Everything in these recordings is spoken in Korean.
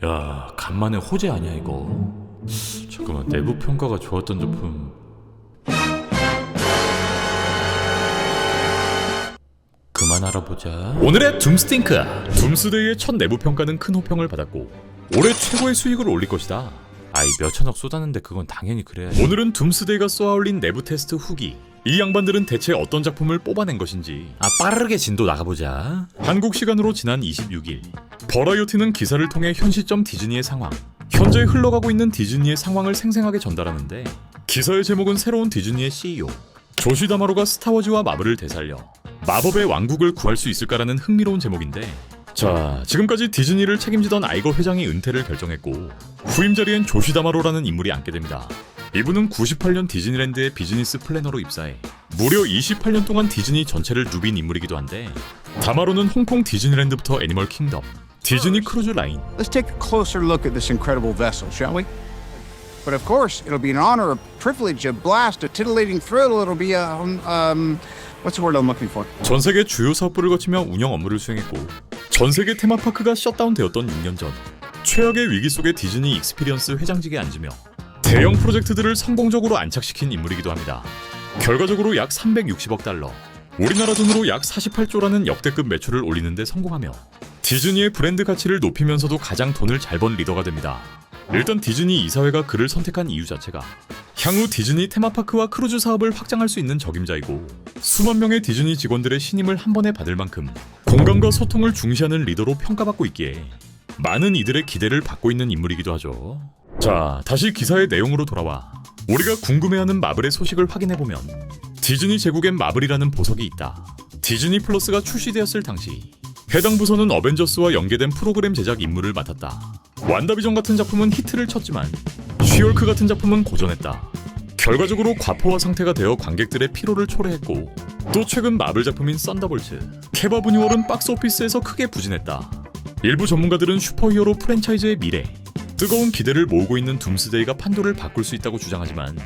야, 간만에 호재 아니야 이거? 잠깐만, 내부 평가가 좋았던 작품. 그만 알아보자. 오늘의 둠스팅크. 둠스데이의 첫 내부 평가는 큰 호평을 받았고 올해 최고의 수익을 올릴 것이다. 아이, 몇천억 쏟았는데 그건 당연히 그래야지. 오늘은 둠스데이가 쏘아올린 내부 테스트 후기. 이 양반들은 대체 어떤 작품을 뽑아낸 것인지. 빠르게 진도 나가보자. 한국 시간으로 지난 26일 버라이어티는 기사를 통해 현 시점 디즈니의 상황, 현재 흘러가고 있는 디즈니의 상황을 생생하게 전달하는데, 기사의 제목은 새로운 디즈니의 CEO 조시 다마로가 스타워즈와 마블을 되살려 마법의 왕국을 구할 수 있을까라는 흥미로운 제목인데, 자, 지금까지 디즈니를 책임지던 아이거 회장이 은퇴를 결정했고 후임 자리엔 조시 다마로라는 인물이 앉게 됩니다. 이분은 98년 디즈니랜드의 비즈니스 플래너로 입사해 무려 28년 동안 디즈니 전체를 누빈 인물이기도 한데, 다마로는 홍콩 디즈니랜드부터 애니멀 킹덤, 디즈니 크루즈 라인, Let's take a closer look at this incredible vessel, shall we? But of course, it'll be an honor, a privilege, a blast, a titillating thrill. It'll be what's the word I'm looking for? 전 세계 주요 사업부를 거치며 운영 업무를 수행했고 전 세계 테마파크가 셧다운되었던 6년 전 최악의 위기 속에 디즈니 익스피리언스 회장직에 앉으며 대형 프로젝트들을 성공적으로 안착시킨 인물이기도 합니다. 결과적으로 약 360억 달러, 우리나라 돈으로 약 48조라는 역대급 매출을 올리는 데 성공하며 디즈니의 브랜드 가치를 높이면서도 가장 돈을 잘 번 리더가 됩니다. 일단 디즈니 이사회가 그를 선택한 이유 자체가 향후 디즈니 테마파크와 크루즈 사업을 확장할 수 있는 적임자이고, 수만 명의 디즈니 직원들의 신임을 한 번에 받을 만큼 공감과 소통을 중시하는 리더로 평가받고 있기에 많은 이들의 기대를 받고 있는 인물이기도 하죠. 자, 다시 기사의 내용으로 돌아와 우리가 궁금해하는 마블의 소식을 확인해보면, 디즈니 제국엔 마블이라는 보석이 있다. 디즈니 플러스가 출시되었을 당시 해당 부서는 어벤져스와 연계된 프로그램 제작 임무를 맡았다. 완다비전 같은 작품은 히트를 쳤지만 쉬얼크 같은 작품은 고전했다. 결과적으로 과포화 상태가 되어 관객들의 피로를 초래했고, 또 최근 마블 작품인 썬더볼츠, 케바 브뉴얼은 박스오피스에서 크게 부진했다. 일부 전문가들은 슈퍼히어로 프랜차이즈의 미래, 뜨거운 기대를 모으고 있는 둠스데이가 판도를 바꿀 수 있다고 주장하지만,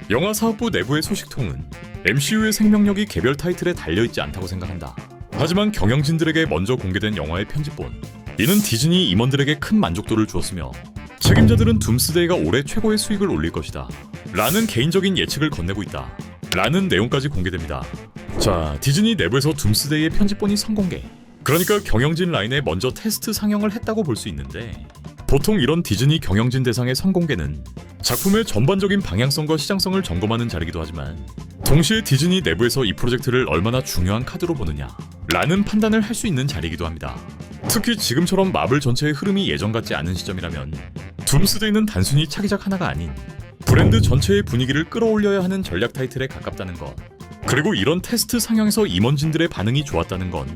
영화 사업부 내부의 소식통은 MCU의 생명력이 개별 타이틀에 달려있지 않다고 생각한다. 하지만 경영진들에게 먼저 공개된 영화의 편집본, 이는 디즈니 임원들에게 큰 만족도를 주었으며 책임자들은 둠스데이가 올해 최고의 수익을 올릴 것이다 라는 개인적인 예측을 건네고 있다 라는 내용까지 공개됩니다. 자, 디즈니 내부에서 둠스데이의 편집본이 선공개, 그러니까 경영진 라인에 먼저 테스트 상영을 했다고 볼 수 있는데, 보통 이런 디즈니 경영진 대상의 선공개는 작품의 전반적인 방향성과 시장성을 점검하는 자리이기도 하지만, 동시에 디즈니 내부에서 이 프로젝트를 얼마나 중요한 카드로 보느냐 라는 판단을 할 수 있는 자리이기도 합니다. 특히 지금처럼 마블 전체의 흐름이 예전 같지 않은 시점이라면 둠스데이는 단순히 차기작 하나가 아닌 브랜드 전체의 분위기를 끌어올려야 하는 전략 타이틀에 가깝다는 것, 그리고 이런 테스트 상영에서 임원진들의 반응이 좋았다는 건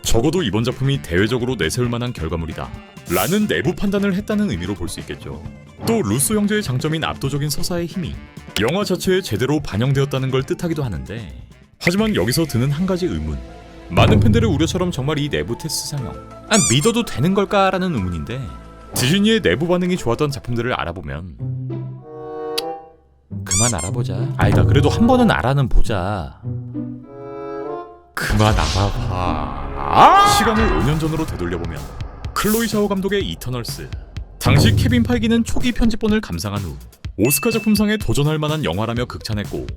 적어도 이번 작품이 대외적으로 내세울 만한 결과물이다 라는 내부 판단을 했다는 의미로 볼 수 있겠죠. 또 루소 형제의 장점인 압도적인 서사의 힘이 영화 자체에 제대로 반영되었다는 걸 뜻하기도 하는데, 하지만 여기서 드는 한 가지 의문, 많은 팬들의 우려처럼 정말 이 내부 테스트 상영 믿어도 되는 걸까라는 의문인데, 디즈니의 내부 반응이 좋았던 작품들을 알아보면 그만 알아보자. 아니다, 그래도 한 번은 알아는 보자. 그만 알아봐. 시간을 5년 전으로 되돌려보면 클로이 샤오 감독의 이터널스, 당시 케빈 파이기는 초기 편집본을 감상한 후 오스카 작품상에 도전할 만한 영화라며 극찬했고,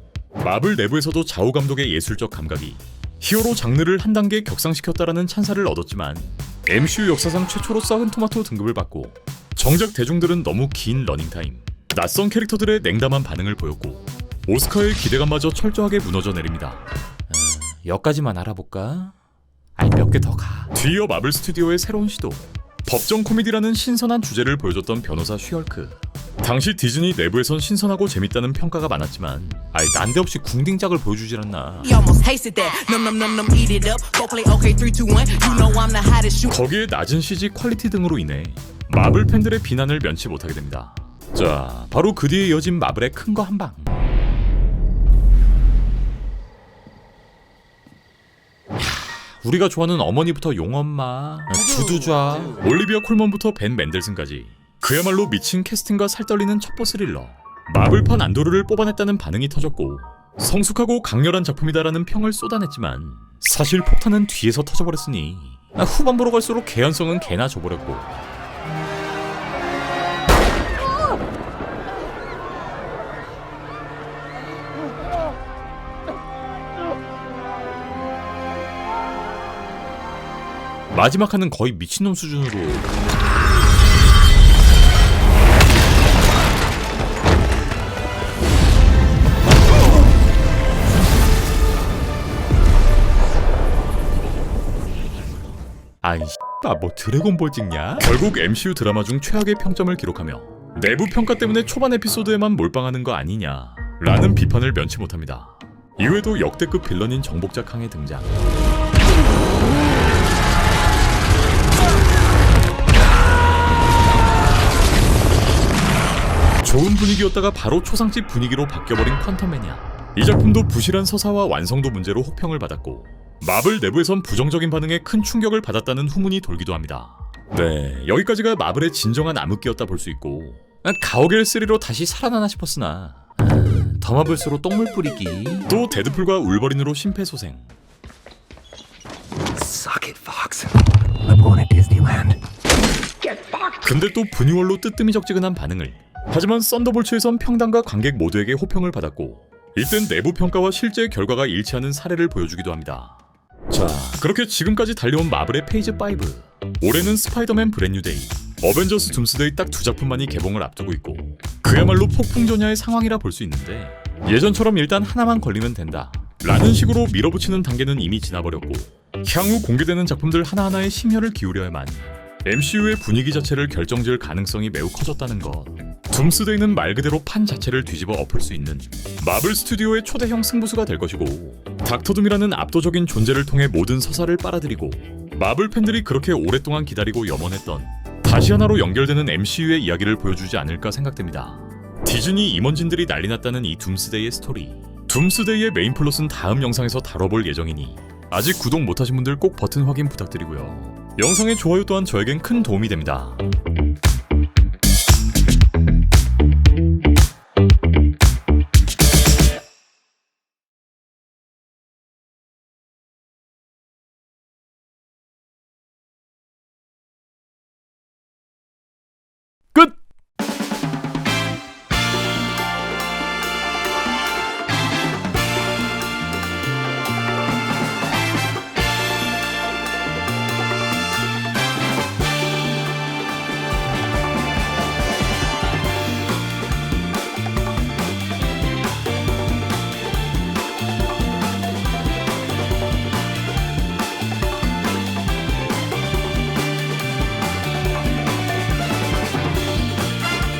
마블 내부에서도 자오 감독의 예술적 감각이 히어로 장르를 한 단계 격상시켰다라는 찬사를 얻었지만, MCU 역사상 최초로 썩은 토마토 등급을 받고 정작 대중들은 너무 긴 러닝타임, 낯선 캐릭터들의 냉담한 반응을 보였고 오스카의 기대감마저 철저하게 무너져 내립니다. 여기까지만 알아볼까? 몇 개 더 가. 뒤이어 마블 스튜디오의 새로운 시도, 법정 코미디라는 신선한 주제를 보여줬던 변호사 쉬얼크. 당시 디즈니 내부에선 신선하고 재밌다는 평가가 많았지만 난데없이 궁딩작을 보여주질 않나. 거기에 낮은 CG 퀄리티 등으로 인해 마블 팬들의 비난을 면치 못하게 됩니다. 자, 바로 그 뒤에 이어진 마블의 큰 거 한 방. 우리가 좋아하는 어머니부터 용엄마, 두두좌, 올리비아 콜먼부터 벤 맨델슨까지 그야말로 미친 캐스팅과 살떨리는 첩보 스릴러. 마블판 안도르를 뽑아냈다는 반응이 터졌고 성숙하고 강렬한 작품이다라는 평을 쏟아냈지만, 사실 폭탄은 뒤에서 터져버렸으니 후반부로 갈수록 개연성은 개나 줘버렸고 마지막 화는 거의 미친놈 수준으로 아이 뭐 드래곤볼 찍냐? 결국 MCU 드라마 중 최악의 평점을 기록하며 내부 평가 때문에 초반 에피소드에만 몰빵하는 거 아니냐 라는 비판을 면치 못합니다. 이외에도 역대급 빌런인 정복자 캉의 등장, 좋은 분위기였다가 바로 초상집 분위기로 바뀌어버린 퀀텀 매니아. 이 작품도 부실한 서사와 완성도 문제로 혹평을 받았고 마블 내부에선 부정적인 반응에 큰 충격을 받았다는 후문이 돌기도 합니다. 네, 여기까지가 마블의 진정한 암흑기였다 볼 수 있고 가오갤 3로 다시 살아나나 싶었으나 더 마블스로 똥물 뿌리기. 또 데드풀과 울버린으로 심폐소생. Suck it, Fox. I'm going to Disneyland. 근데 또 분유월로 뜨뜨미적지근한 반응을. 하지만 썬더볼츠에선 평단과 관객 모두에게 호평을 받았고 이땐 내부 평가와 실제 결과가 일치하는 사례를 보여주기도 합니다. 자, 그렇게 지금까지 달려온 마블의 페이지 5. 올해는 스파이더맨 브랜뉴데이, 어벤져스 둠스데이 딱 두 작품만이 개봉을 앞두고 있고 그야말로 폭풍전야의 상황이라 볼 수 있는데 예전처럼 일단 하나만 걸리면 된다 라는 식으로 밀어붙이는 단계는 이미 지나버렸고 향후 공개되는 작품들 하나하나에 심혈을 기울여야만 MCU의 분위기 자체를 결정지을 가능성이 매우 커졌다는 것. 둠스데이는 말 그대로 판 자체를 뒤집어 엎을 수 있는 마블 스튜디오의 초대형 승부수가 될 것이고 닥터둠이라는 압도적인 존재를 통해 모든 서사를 빨아들이고 마블 팬들이 그렇게 오랫동안 기다리고 염원했던 다시 하나로 연결되는 MCU의 이야기를 보여주지 않을까 생각됩니다. 디즈니 임원진들이 난리났다는 이 둠스데이의 스토리. 둠스데이의 메인 플롯은 다음 영상에서 다뤄볼 예정이니 아직 구독 못하신 분들 꼭 버튼 확인 부탁드리고요. 영상의 좋아요 또한 저에겐 큰 도움이 됩니다.